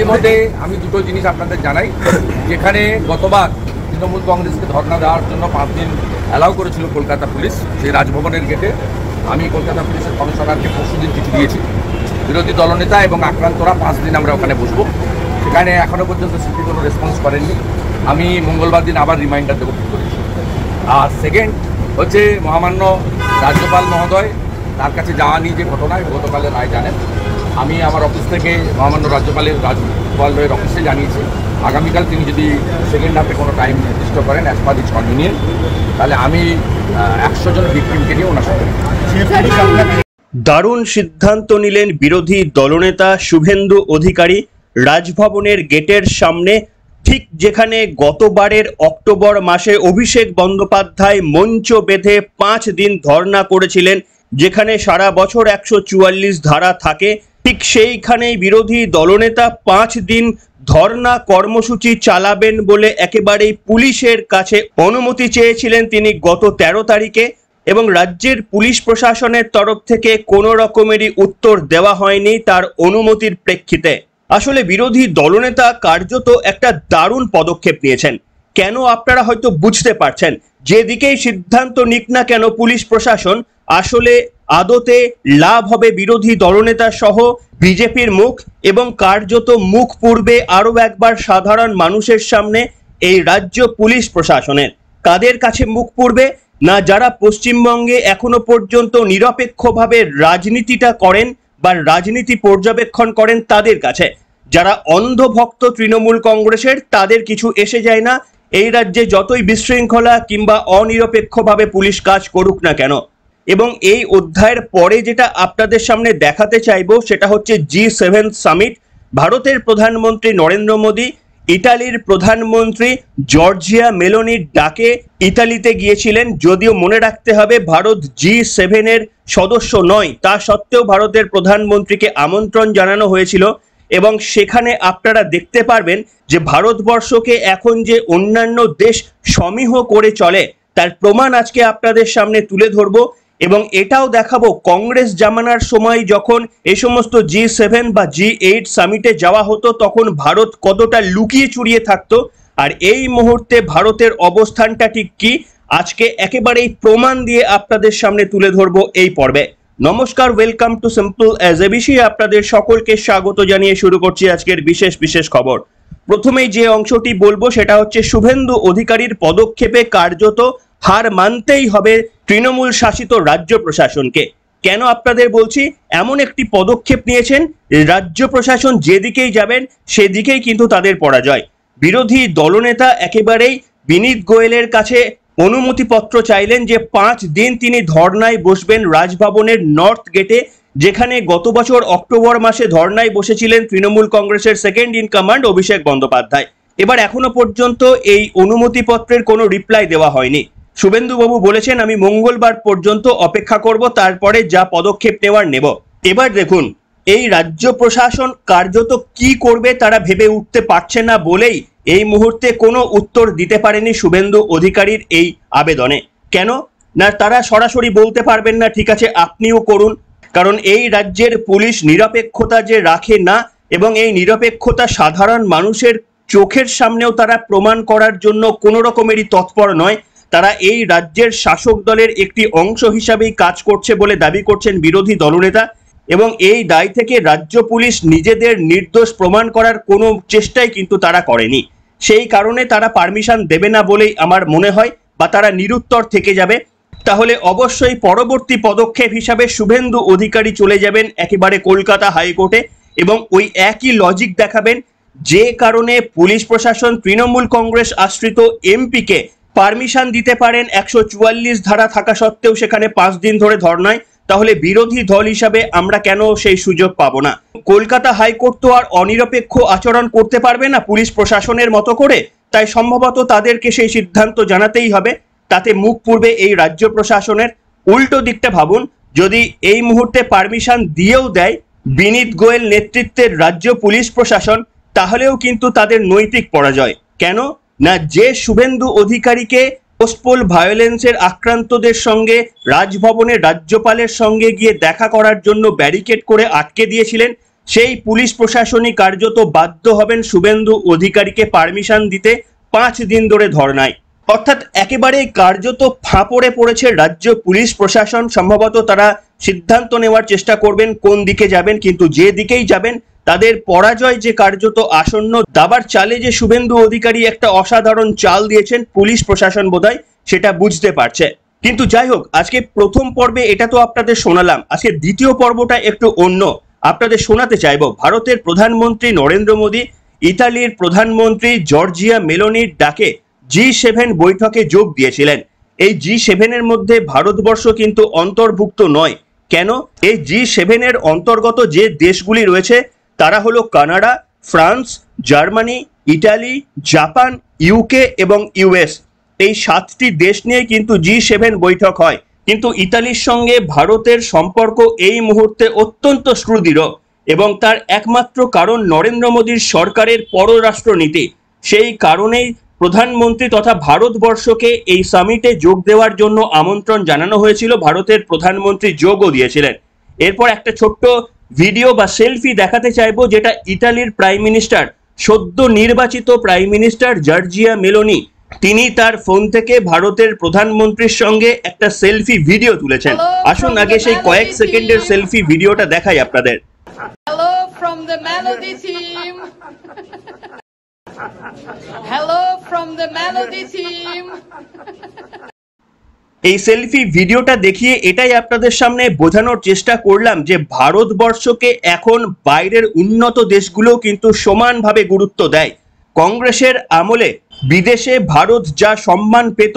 ইতিমধ্যে আমি দুটো জিনিস আপনাদের জানাই। যেখানে গতবার তৃণমূল কংগ্রেসকে ধর্ণা দেওয়ার জন্য 5 দিন অ্যালাউ করেছিল কলকাতা পুলিশ, সেই রাজভবনের গেটে আমি কলকাতা পুলিশের কমিশনারকে পরশুদিন চিঠি দিয়েছি। বিরোধী দলনেতা এবং আক্রান্তরা 5 দিন আমরা ওখানে বসবো। সেখানে এখনও পর্যন্ত সিপি কোনো রেসপন্স করেননি। আমি মঙ্গলবার দিন আবার রিমাইন্ডার দেবো ঠিক করেছি। আর সেকেন্ড হচ্ছে মহামান্য রাজ্যপাল মহোদয়, তার কাছে যাওয়া নিয়ে যে ঘটনা গতকালের রায় জানেন। আমি আমার অফিস থেকে মহামান্য রাজ্যপালের অফিসে জানিয়েছি আগামীকাল তিনি যদি সেকেন্ড হাফে কোনো টাইম নির্দিষ্ট করেন অ্যাজ পার ইজ কনভিনিয়েন্ট, তাহলে আমি 100 জন ভিকটিমকে নিয়ে ওনার সাথে। দারুণ সিদ্ধান্ত নিলেন বিরোধী দলনেতা শুভেন্দু অধিকারী রাজভবনের গেটের সামনে, ঠিক যেখানে গতবারের অক্টোবর মাসে অভিষেক বন্দ্যোপাধ্যায় মঞ্চ বেঁধে 5 দিন ধর্ণা করেছিলেন, যেখানে সারা বছর 144 ধারা থাকে। ঠিক সেইখানেই বিরোধী দলনেতা 5 দিন ধর্ণা কর্মসূচি চালাবেন বলে একেবারেই পুলিশের কাছে অনুমতি চেয়েছিলেন তিনি গত 13 তারিখে, এবং রাজ্যের পুলিশ প্রশাসনের তরফ থেকে কোনো রকমেরই উত্তর দেওয়া হয়নি তার অনুমতির প্রেক্ষিতে। আসলে বিরোধী দলনেতা কার্যত একটা দারুণ পদক্ষেপ নিয়েছেন। কেন আপনারা হয়তো বুঝতে পারছেন, যেদিকেই সিদ্ধান্ত নিক না কেন পুলিশ প্রশাসন, আসলে আদতে লাভ হবে বিরোধী দলনেতা সহ বিজেপির মুখ, এবং কার্যত মুখ পূর্বে আরও একবার সাধারণ মানুষের সামনে এই রাজ্য পুলিশ প্রশাসনের। কাদের কাছে মুখ পূর্বে? না যারা পশ্চিমবঙ্গে এখনো পর্যন্ত নিরপেক্ষভাবে রাজনীতিটা করেন বা রাজনীতি পর্যবেক্ষণ করেন তাদের কাছে। যারা অন্ধভক্ত তৃণমূল কংগ্রেসের, তাদের কিছু এসে যায় না এই রাজ্যে যতই বিশৃঙ্খলা কিংবা অনিরপেক্ষভাবে পুলিশ কাজ করুক না কেন। এবং এই অধ্যায়ের পরে যেটা আপনাদের সামনে দেখাতে চাইবো সেটা হচ্ছে G7 সামিট। ভারতের প্রধানমন্ত্রী নরেন্দ্র মোদী ইতালির প্রধানমন্ত্রী জর্জিয়া মেলোনির ডাকে ইতালিতে গিয়েছিলেন। যদিও মনে রাখতে হবে ভারত G7 এর সদস্য নয়, তা সত্ত্বেও ভারতের প্রধানমন্ত্রীকে আমন্ত্রণ জানানো হয়েছিল। এবং সেখানে আপনারা দেখতে পারবেন যে ভারতবর্ষকে এখন যে অন্যান্য দেশ সমীহ করে চলে তার প্রমাণ আজকে আপনাদের সামনে তুলে ধরবো। এবং এটাও দেখাবো কংগ্রেস জামানার সময় যখন এই সমস্ত G7 বা G8 সামিটে যাওয়া হতো তখন ভারত কতটা লুকিয়ে চুরিয়ে থাকতো, আর এই মুহূর্তে ভারতের অবস্থানটা ঠিক কি আজকে একেবারেই প্রমাণ দিয়ে আপনাদের সামনে তুলে ধরবো এই পর্বে। নমস্কার, welcome to simple as ABC. আপনাদের সকলকে স্বাগত জানিয়ে শুরু করছি আজকের বিশেষ খবর। প্রথমেই যে অংশটি বলবো সেটা হচ্ছে শুভেন্দু অধিকারীর পদক্ষেপে কার্যত হার মানতেই হবে তৃণমূল শাসিত রাজ্য প্রশাসনকে। কেন আপনাদের বলছি, এমন একটি পদক্ষেপ নিয়েছেন রাজ্য প্রশাসন যেদিকেই যাবেন সেদিকেই কিন্তু তাদের পরাজয়। বিরোধী দলনেতা একেবারেই বিনীত গোয়েলের কাছে অনুমতিপত্র চাইলেন যে 5 দিন তিনি ধর্নায় বসবেন রাজভবনের নর্থ গেটে, যেখানে গত বছর অক্টোবর মাসে ধর্নায় বসেছিলেন তৃণমূল কংগ্রেসের second in command Abhishek Bandyopadhyay. এবার এখনো পর্যন্ত এই অনুমতিপত্রের কোনো রিপ্লাই দেওয়া হয়নি। শুভেন্দুবাবু বলেছেন আমি মঙ্গলবার পর্যন্ত অপেক্ষা করব, তারপরে যা পদক্ষেপ নেওয়ার নেব। এবার দেখুন এই রাজ্য প্রশাসন কার্যত কি করবে তারা ভেবে উঠতে পারছে না বলেই এই মুহূর্তে কোনো উত্তর দিতে পারেনি শুভেন্দু অধিকারীর এই আবেদনে। কেন না, তারা সরাসরি বলতে পারবেন না ঠিক আছে আপনিও করুন, কারণ এই রাজ্যের পুলিশ নিরপেক্ষতা যে রাখে না, এবং এই নিরপেক্ষতা সাধারণ মানুষের চোখের সামনেও তারা প্রমাণ করার জন্য কোনো রকমেরই তৎপর নয়। তারা এই রাজ্যের শাসক দলের একটি অংশ হিসাবেই কাজ করছে বলে দাবি করছেন বিরোধী দলনেতা, এবং এই দায় থেকে রাজ্য পুলিশ নিজেদের নির্দোষ প্রমাণ করার কোনো চেষ্টাই কিন্তু তারা করেনি। সেই কারণে তারা পারমিশন দেবে না বলেই আমার মনে হয়, বা তারা নিরুত্তর থেকে যাবে। তাহলে অবশ্যই পরবর্তী পদক্ষেপ হিসাবে শুভেন্দু অধিকারী চলে যাবেন একেবারে কলকাতা হাইকোর্টে, এবং ওই একই লজিক দেখাবেন যে কারণে পুলিশ প্রশাসন তৃণমূল কংগ্রেস আশ্রিত এমপিকে পারমিশন দিতে পারেন 144 ধারা থাকা সত্ত্বেও সেখানে 5 দিন ধরে ধর্নায়, তাহলে বিরোধী দল হিসাবে আমরা কেন সেই সুযোগ পাবো না? কলকাতা হাইকোর্ট তো আর অনিরপেক্ষ আচরণ করতে পারবে না পুলিশ প্রশাসনের মতো করে, তাই সম্ভবত তাদেরকে সেই সিদ্ধান্ত জানাতেই হবে। তাতে মুখ পূর্বে এই রাজ্য প্রশাসনের। উল্টো দিকটা ভাবুন, যদি এই মুহূর্তে পারমিশন দিয়েও দেয় বিনীত গোয়েল নেতৃত্বের রাজ্য পুলিশ প্রশাসন, তাহলেও কিন্তু তাদের নৈতিক পরাজয়। কেন না, যে শুভেন্দু অধিকারীকে পোস্টপোল ভায়োলেন্সের আক্রান্তদের সঙ্গে রাজভবনে রাজ্যপালের সঙ্গে গিয়ে দেখা করার জন্য ব্যারিকেড করে আটকে দিয়েছিলেন, সেই পুলিশ প্রশাসনই কার্যত বাধ্য হবেন শুভেন্দু অধিকারীকে পারমিশন দিতে 5 দিন ধরে ধর্নায়। অর্থাৎ একেবারে কার্যত ফাঁপড়ে পড়েছে রাজ্য পুলিশ প্রশাসন। সম্ভবত তারা সিদ্ধান্ত নেওয়ার চেষ্টা করবেন কোন দিকে যাবেন, কিন্তু যে দিকেই যাবেন তাদের পরাজয় যে কার্যত আসন্ন। দাবার চালে যে শুভেন্দু অধিকারী একটা অসাধারণ চাল দিয়েছেন, পুলিশ প্রশাসন বোধহয় সেটা বুঝতে পারছে। কিন্তু যাই হোক, আজকে প্রথম পর্বে এটা তো আপনাদের শোনালাম, আজকে দ্বিতীয় পর্বটা একটু অন্য। আপনাদের শোনাতে চাইব ভারতের প্রধানমন্ত্রী নরেন্দ্র মোদী ইতালির প্রধানমন্ত্রী জর্জিয়া মেলোনির ডাকে G7 বৈঠকে যোগ দিয়েছিলেন। এই G7 এর মধ্যে ভারতবর্ষ কিন্তু অন্তর্ভুক্ত নয়। কেন? এই G7 এর অন্তর্গত যে দেশগুলি রয়েছে তারা হলো Canada, France, Germany, Italy, Japan, UK এবং ইউএস। এই 7টি দেশ নিয়ে কিন্তু G7 বৈঠক হয়। কিন্তু ইতালির সঙ্গে ভারতের সম্পর্ক এই মুহূর্তে অত্যন্ত সুদৃঢ় এবং তার একমাত্র কারণ নরেন্দ্র মোদীর সরকারের পররাষ্ট্রনীতি। সেই কারণেই প্রধানমন্ত্রী তথা ভারতবর্ষকে এই সামিটে যোগ দেওয়ার জন্য আমন্ত্রণ জানানো হয়েছিল। ভারতের প্রধানমন্ত্রী যোগও দিয়েছিলেন। এরপর একটা ছোট্ট ভিডিও বা সেলফি দেখাতে চাইবো, যেটা ইতালির প্রাইম মিনিস্টার, সদ্য নির্বাচিত প্রাইম মিনিস্টার জর্জিয়া মেলোনি, তিনি তার ফোন থেকে ভারতের প্রধানমন্ত্রীর সঙ্গে একটা সেলফি ভিডিও তুলেছেন। আসুন আগে সেই কয়েক সেকেন্ডের সেলফি ভিডিওটা দেখাই আপনাদের। Hello from the Melody team. Hello from the Melody team. এই সেলফি ভিডিওটা দেখিয়ে এটাই আপনাদের সামনে বোঝানোর চেষ্টা করলাম যে ভারতবর্ষকে এখন বাইরের উন্নত দেশগুলো কিন্তু সমানভাবে গুরুত্ব দেয়। কংগ্রেসের আমলে বিদেশে ভারত যা সম্মান পেত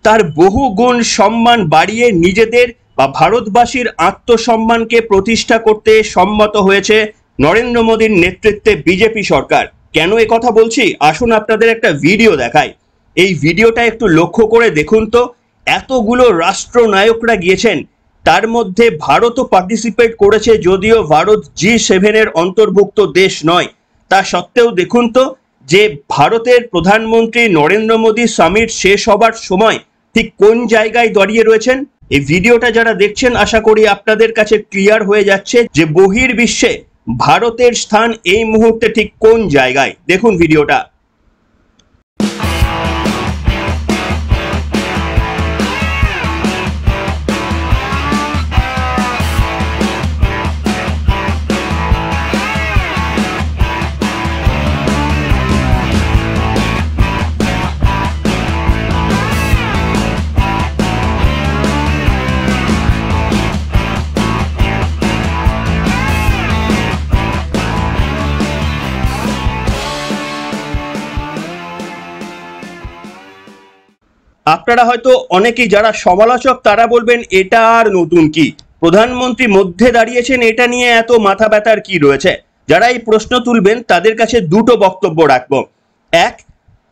তার বহু গুণ সম্মান বাড়িয়ে নিজেদের বা ভারতবাসীর আত্মসম্মানকে প্রতিষ্ঠা করতে সম্মত হয়েছে নরেন্দ্র মোদীর নেতৃত্বে বিজেপি সরকার। কেন এ কথা বলছি? আসুন আপনাদের একটা ভিডিও দেখাই। এই ভিডিওটা একটু লক্ষ্য করে দেখুন তো। এতগুলো রাষ্ট্রনায়করা গিয়েছেন, তার মধ্যে ভারতও পার্টিসিপেট করেছে, যদিও ভারত G7 এর অন্তর্ভুক্ত দেশ নয়। তা সত্ত্বেও দেখুন তো যে ভারতের প্রধানমন্ত্রী নরেন্দ্র মোদী সামিট শেষ হবার সময় ঠিক কোন জায়গায় দাঁড়িয়ে রয়েছেন। এই ভিডিওটা যারা দেখছেন আশা করি আপনাদের কাছে ক্লিয়ার হয়ে যাচ্ছে যে বহির্বিশ্বে ভারতের স্থান এই মুহূর্তে ঠিক কোন জায়গায়। দেখুন ভিডিওটা। আপনারা হয়তো অনেকেই যারা সমালোচক তারা বলবেন এটা আর নতুন কি, প্রধানমন্ত্রী মধ্যে দাঁড়িয়েছেন, এটা নিয়ে এত মাথা ব্যথার কি রয়েছে। যারা এই প্রশ্ন তুলবেন তাদের কাছে দুটো বক্তব্য রাখবো। এক,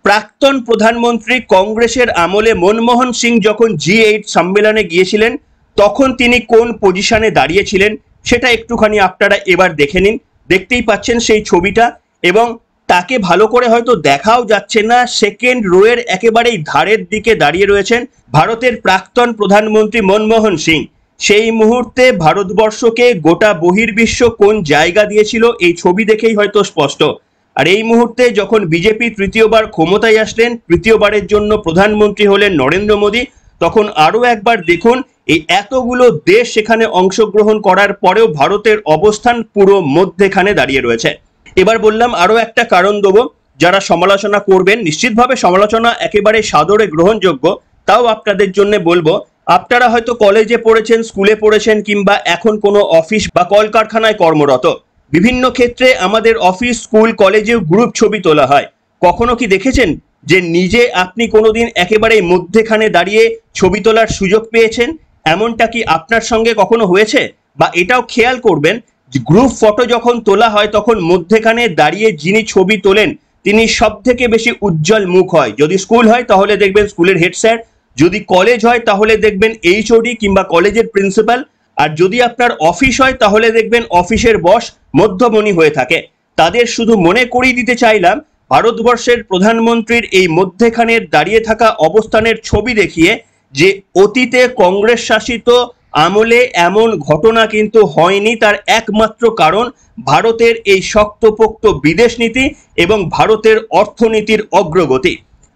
প্রাক্তন প্রধানমন্ত্রী কংগ্রেসের আমলে মনমোহন সিং যখন G8 সম্মেলনে গিয়েছিলেন তখন তিনি কোন পজিশনে দাঁড়িয়েছিলেন সেটা একটুখানি আপনারা এবার দেখে নিন। দেখতেই পাচ্ছেন সেই ছবিটা, এবং তাকে ভালো করে হয়তো দেখাও যাচ্ছে না। সেকেন্ড রোয়ের একেবারেই ধারের দিকে দাঁড়িয়ে রয়েছেন ভারতের প্রাক্তন প্রধানমন্ত্রী মনমোহন সিং। সেই মুহূর্তে ভারতবর্ষকে গোটা বহির্বিশ্ব কোন জায়গা দিয়েছিল এই ছবি দেখেই হয়তো স্পষ্ট। আর এই মুহূর্তে যখন বিজেপি তৃতীয়বার ক্ষমতায় আসলেন, তৃতীয়বারের জন্য প্রধানমন্ত্রী হলেন নরেন্দ্র মোদী, তখন আরো একবার দেখুন এই এতগুলো দেশ সেখানে অংশগ্রহণ করার পরেও ভারতের অবস্থান পুরো মধ্যেখানে দাঁড়িয়ে রয়েছে। এবার বললাম আরো একটা কারণ দেবো। যারা সমালোচনা করবেন, নিশ্চিতভাবে সমালোচনা একেবারে সাদরে গ্রহণযোগ্য, তাও আপনাদের জন্য বলবো, আপনারা হয়তো কলেজে পড়েছেন, স্কুলে পড়েছেন, কিংবা এখন কোনো অফিস বা কলকারখানায় কর্মরত। বিভিন্ন ক্ষেত্রে আমাদের অফিস, স্কুল, কলেজেও গ্রুপ ছবি তোলা হয়। কখনো কি দেখেছেন যে নিজে আপনি কোনোদিন একেবারে মধ্যেখানে দাঁড়িয়ে ছবি তোলার সুযোগ পেয়েছেন? এমনটা কি আপনার সঙ্গে কখনো হয়েছে? বা এটাও খেয়াল করবেন গ্রুপ ফটো যখন তোলা হয় তখন মধ্যেখানে দাঁড়িয়ে যিনি ছবি তোলেন তিনি সব থেকে বেশি উজ্জ্বল মুখ হয়। যদি স্কুল হয় তাহলে দেখবেন স্কুলের হেড স্যার, যদি কলেজ হয় তাহলে দেখবেন HOD কিংবা কলেজের প্রিন্সিপাল, আর যদি আপনার অফিস হয় তাহলে দেখবেন অফিসের বস মধ্যমণি হয়ে থাকে। তাদের শুধু মনে করিয়ে দিতে চাইলাম ভারতবর্ষের প্রধানমন্ত্রীর এই মধ্যেখানের দাঁড়িয়ে থাকা অবস্থানের ছবি দেখিয়ে যে অতীতে কংগ্রেস শাসিত আমলে এমন ঘটনা কিন্তু হয়নি। তার একমাত্র কারণ ভারতের এই শক্তপোক্ত বিদেশ নীতি এবং ভারতের অর্থনীতির অগ্রগতি।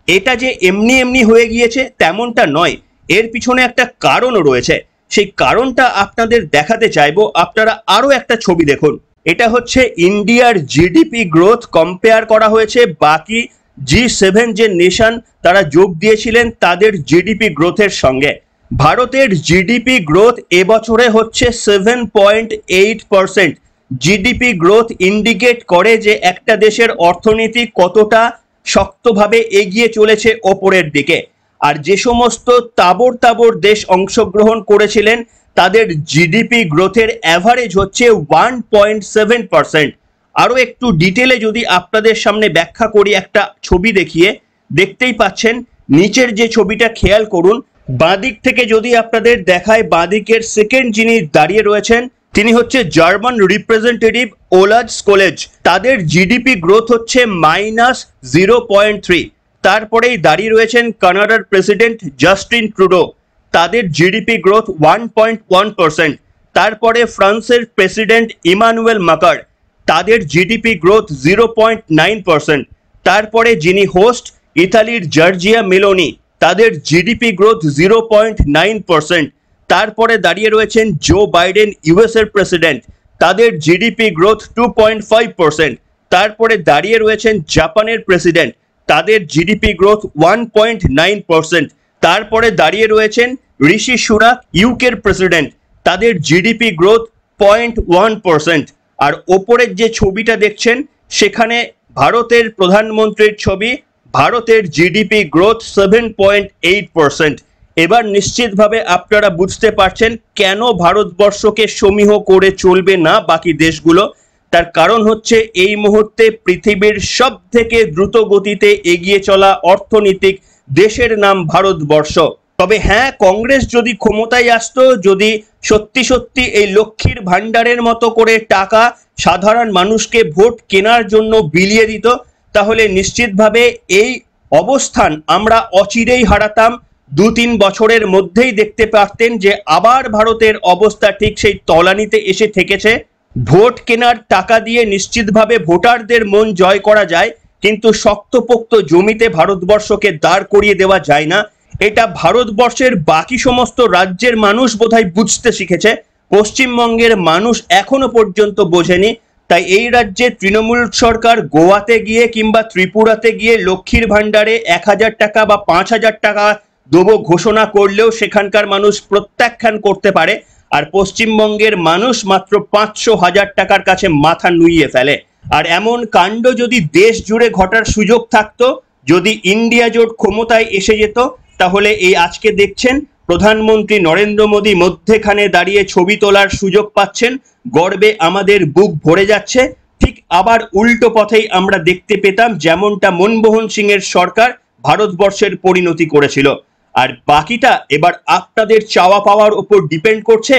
এটা যে এমনি এমনি হয়ে গিয়েছে তেমনটা নয়, এর পিছনে একটা কারণও রয়েছে। সেই কারণটা আপনাদের দেখাতে চাইবো। আপনারা আরো একটা ছবি দেখুন। এটা হচ্ছে ইন্ডিয়ার জিডিপি গ্রোথ কম্পেয়ার করা হয়েছে বাকি G7 যে নেশন তারা যোগ দিয়েছিলেন তাদের জিডিপি গ্রোথের সঙ্গে। ভারতের জিডিপি গ্রোথ এবছরে হচ্ছে 7.8%। জিডিপি গ্রোথ ইন্ডিকেট করে যে একটা দেশের অর্থনীতি কতটা শক্তভাবে এগিয়ে চলেছে ওপরের দিকে। আর যে সমস্ত তাবড় তাবড় দেশ অংশগ্রহণ করেছিলেন তাদের জিডিপি গ্রোথের অ্যাভারেজ হচ্ছে 1.7%। আরো একটু ডিটেলে যদি আপনাদের সামনে ব্যাখ্যা করি একটা ছবি দেখিয়ে, দেখতেই পাচ্ছেন নিচের যে ছবিটা খেয়াল করুন। বাঁদিক থেকে যদি আপনাদের দেখায়, বাঁদিকের সেকেন্ড যিনি দাঁড়িয়ে রয়েছেন তিনি হচ্ছে জার্মান রিপ্রেজেন্টেটিভ ওলাফ স্কোলেজ। তাদের জিডিপি গ্রোথ হচ্ছে -0.3। তারপরেই দাঁড়িয়ে রয়েছেন কানাডার প্রেসিডেন্ট জাস্টিন ট্রুডো, তাদের জিডিপি গ্রোথ 1.1%। তারপরে ফ্রান্সের প্রেসিডেন্ট ইমানুয়েল ম্যাক্রন, তাদের জিডিপি গ্রোথ 0.9%। তারপরে যিনি হোস্ট ইতালির জর্জিয়া মেলোনি, তাদের জিডিপি গ্রোথ 0.9%। তারপরে দাঁড়িয়ে রয়েছেন জো বাইডেন ইউএস এর প্রেসিডেন্ট, তাদের জিডিপি গ্রোথ 2.5%। তারপরে দাঁড়িয়ে রয়েছেন জাপানের প্রেসিডেন্ট, তাদের জিডিপি গ্রোথ 1.9%। তারপরে দাঁড়িয়ে রয়েছেন ঋষি সুনাক ইউকের প্রেসিডেন্ট, তাদের জিডিপি গ্রোথ 0.1%। আর ওপরের যে ছবিটা দেখছেন সেখানে ভারতের প্রধানমন্ত্রীর ছবি, ভারতের জিডিপি গ্রোথ 7.8%। এবার নিশ্চিতভাবে আপনারা বুঝতে পারছেন কেন ভারতবর্ষকে সমীহ করে চলবে না বাকি দেশগুলো। তার কারণ হচ্ছে এই মুহূর্তে পৃথিবীর সব থেকে দ্রুত গতিতে এগিয়ে চলা অর্থনৈতিক দেশের নাম ভারতবর্ষ। তবে হ্যাঁ, কংগ্রেস যদি ক্ষমতায় আসতো, যদি সত্যি সত্যি এই লক্ষ্মীর ভাণ্ডারের মতো করে টাকা সাধারণ মানুষকে ভোট কেনার জন্য বিলিয়ে দিত, তাহলে নিশ্চিতভাবে এই অবস্থান আমরা অচিরেই হারাতাম। 2-3 বছরের মধ্যেই দেখতে পারতেন যে আবার ভারতের অবস্থা ঠিক সেই তলানিতে এসে ঠেকেছে। ভোট কেনার টাকা দিয়ে নিশ্চিতভাবে ভোটারদের মন জয় করা যায়, কিন্তু শক্তপোক্ত জমিতে ভারতবর্ষকে দাঁড় করিয়ে দেওয়া যায় না। এটা ভারতবর্ষের বাকি সমস্ত রাজ্যের মানুষ বোধহয় বুঝতে শিখেছে, পশ্চিমবঙ্গের মানুষ এখনো পর্যন্ত বোঝেনি। তাই এই রাজ্যে তৃণমূল সরকার গোয়াতে গিয়ে কিংবা ত্রিপুরাতে গিয়ে লক্ষ্মীর ভাণ্ডারে 1000 টাকা বা 5000 টাকা দেবো ঘোষণা করলেও সেখানকার মানুষ প্রত্যাখ্যান করতে পারে, আর পশ্চিমবঙ্গের মানুষ মাত্র 500,000 টাকার কাছে মাথা নুইয়ে ফেলে। আর এমন কাণ্ড যদি দেশ জুড়ে ঘটার সুযোগ থাকতো, যদি ইন্ডিয়া জোট ক্ষমতায় এসে যেত, তাহলে এই আজকে দেখছেন প্রধানমন্ত্রী নরেন্দ্র মোদী মধ্যেখানে দাঁড়িয়ে ছবি তোলার সুযোগ পাচ্ছেন, গর্বে আমাদের বুক ভরে যাচ্ছে। ঠিক আবার উল্টো পথেই আমরা দেখতে পেতাম যেমনটা মনমোহন সিং এর সরকার ভারতবর্ষের পরিণতি করেছিল। আর বাকিটা এবার আপনাদের চাওয়া পাওয়ার উপর ডিপেন্ড করছে।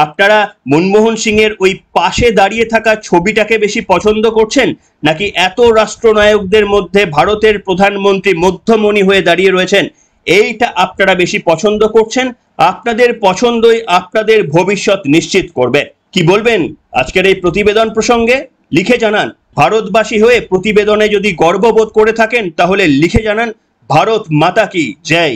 আপনারা মনমোহন সিং এর ওই পাশে দাঁড়িয়ে থাকা ছবিটাকে বেশি পছন্দ করছেন, নাকি এত রাষ্ট্রনায়কদের মধ্যে ভারতের প্রধানমন্ত্রী মধ্যমণি হয়ে দাঁড়িয়ে রয়েছেন এইটা আপনারা বেশি পছন্দ করছেন? আপনাদের পছন্দই আপনাদের ভবিষ্যৎ নিশ্চিত করবে। কি বলবেন আজকের এই প্রতিবেদন প্রসঙ্গে? লিখে জানান। ভারতবাসী হয়ে প্রতিবেদনে যদি গর্ববোধ করে থাকেন তাহলে লিখে জানান। ভারত মাতা কি জয়।